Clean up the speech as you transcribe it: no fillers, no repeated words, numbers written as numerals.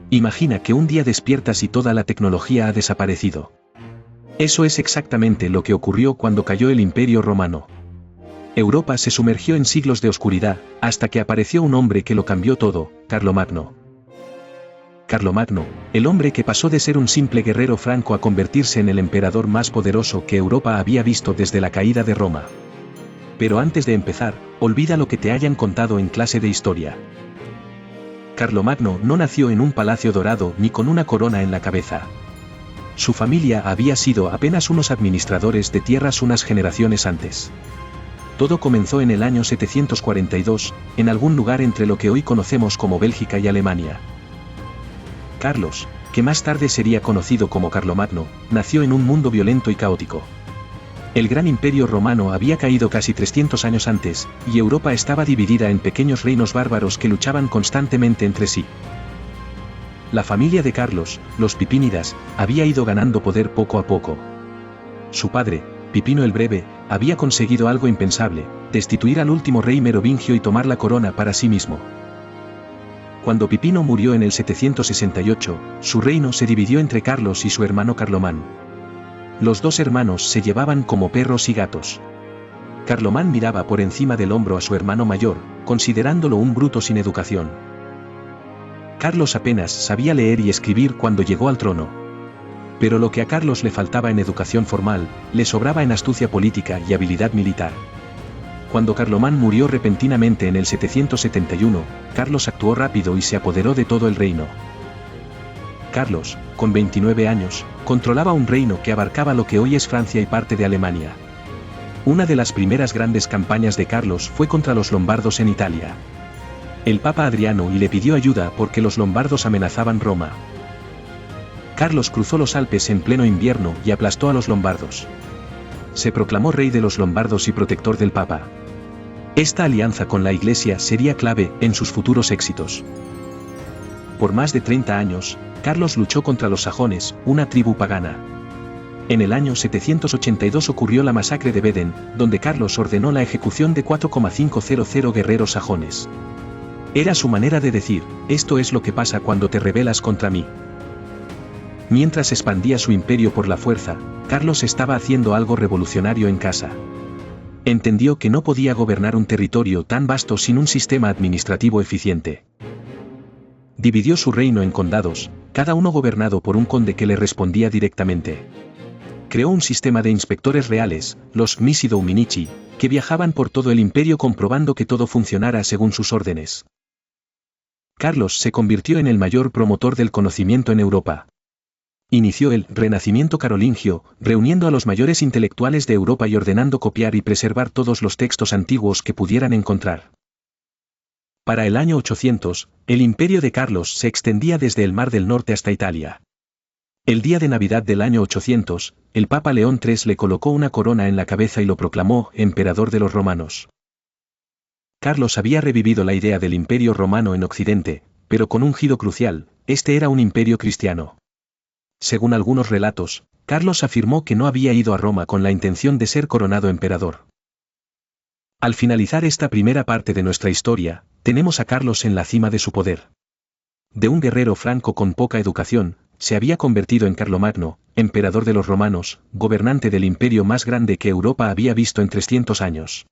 Imagina que un día despiertas y toda la tecnología ha desaparecido. Eso es exactamente lo que ocurrió cuando cayó el Imperio Romano. Europa se sumergió en siglos de oscuridad, hasta que apareció un hombre que lo cambió todo, Carlomagno. Carlomagno, el hombre que pasó de ser un simple guerrero franco a convertirse en el emperador más poderoso que Europa había visto desde la caída de Roma. Pero antes de empezar, olvida lo que te hayan contado en clase de historia. Carlomagno no nació en un palacio dorado ni con una corona en la cabeza. Su familia había sido apenas unos administradores de tierras unas generaciones antes. Todo comenzó en el año 742, en algún lugar entre lo que hoy conocemos como Bélgica y Alemania. Carlos, que más tarde sería conocido como Carlomagno, nació en un mundo violento y caótico. El gran imperio romano había caído casi 300 años antes, y Europa estaba dividida en pequeños reinos bárbaros que luchaban constantemente entre sí. La familia de Carlos, los Pipínidas, había ido ganando poder poco a poco. Su padre, Pipino el Breve, había conseguido algo impensable, destituir al último rey merovingio y tomar la corona para sí mismo. Cuando Pipino murió en el 768, su reino se dividió entre Carlos y su hermano Carlomán. Los dos hermanos se llevaban como perros y gatos. Carlomán miraba por encima del hombro a su hermano mayor, considerándolo un bruto sin educación. Carlos apenas sabía leer y escribir cuando llegó al trono. Pero lo que a Carlos le faltaba en educación formal, le sobraba en astucia política y habilidad militar. Cuando Carlomán murió repentinamente en el 771, Carlos actuó rápido y se apoderó de todo el reino. Carlos, con 29 años, controlaba un reino que abarcaba lo que hoy es Francia y parte de Alemania. Una de las primeras grandes campañas de Carlos fue contra los lombardos en Italia. El Papa Adriano y le pidió ayuda porque los lombardos amenazaban Roma. Carlos cruzó los Alpes en pleno invierno y aplastó a los lombardos. Se proclamó rey de los lombardos y protector del Papa. Esta alianza con la Iglesia sería clave en sus futuros éxitos. Por más de 30 años, Carlos luchó contra los sajones, una tribu pagana. En el año 782 ocurrió la masacre de Beden, donde Carlos ordenó la ejecución de 4,500 guerreros sajones. Era su manera de decir, esto es lo que pasa cuando te rebelas contra mí. Mientras expandía su imperio por la fuerza, Carlos estaba haciendo algo revolucionario en casa. Entendió que no podía gobernar un territorio tan vasto sin un sistema administrativo eficiente. Dividió su reino en condados, cada uno gobernado por un conde que le respondía directamente. Creó un sistema de inspectores reales, los Misi Dominici, que viajaban por todo el imperio comprobando que todo funcionara según sus órdenes. Carlos se convirtió en el mayor promotor del conocimiento en Europa. Inició el Renacimiento carolingio, reuniendo a los mayores intelectuales de Europa y ordenando copiar y preservar todos los textos antiguos que pudieran encontrar. Para el año 800, el imperio de Carlos se extendía desde el Mar del Norte hasta Italia. El día de Navidad del año 800, el Papa León III le colocó una corona en la cabeza y lo proclamó emperador de los romanos. Carlos había revivido la idea del imperio romano en Occidente, pero con un giro crucial, este era un imperio cristiano. Según algunos relatos, Carlos afirmó que no había ido a Roma con la intención de ser coronado emperador. Al finalizar esta primera parte de nuestra historia, tenemos a Carlos en la cima de su poder. De un guerrero franco con poca educación, se había convertido en Carlomagno, emperador de los romanos, gobernante del imperio más grande que Europa había visto en 300 años.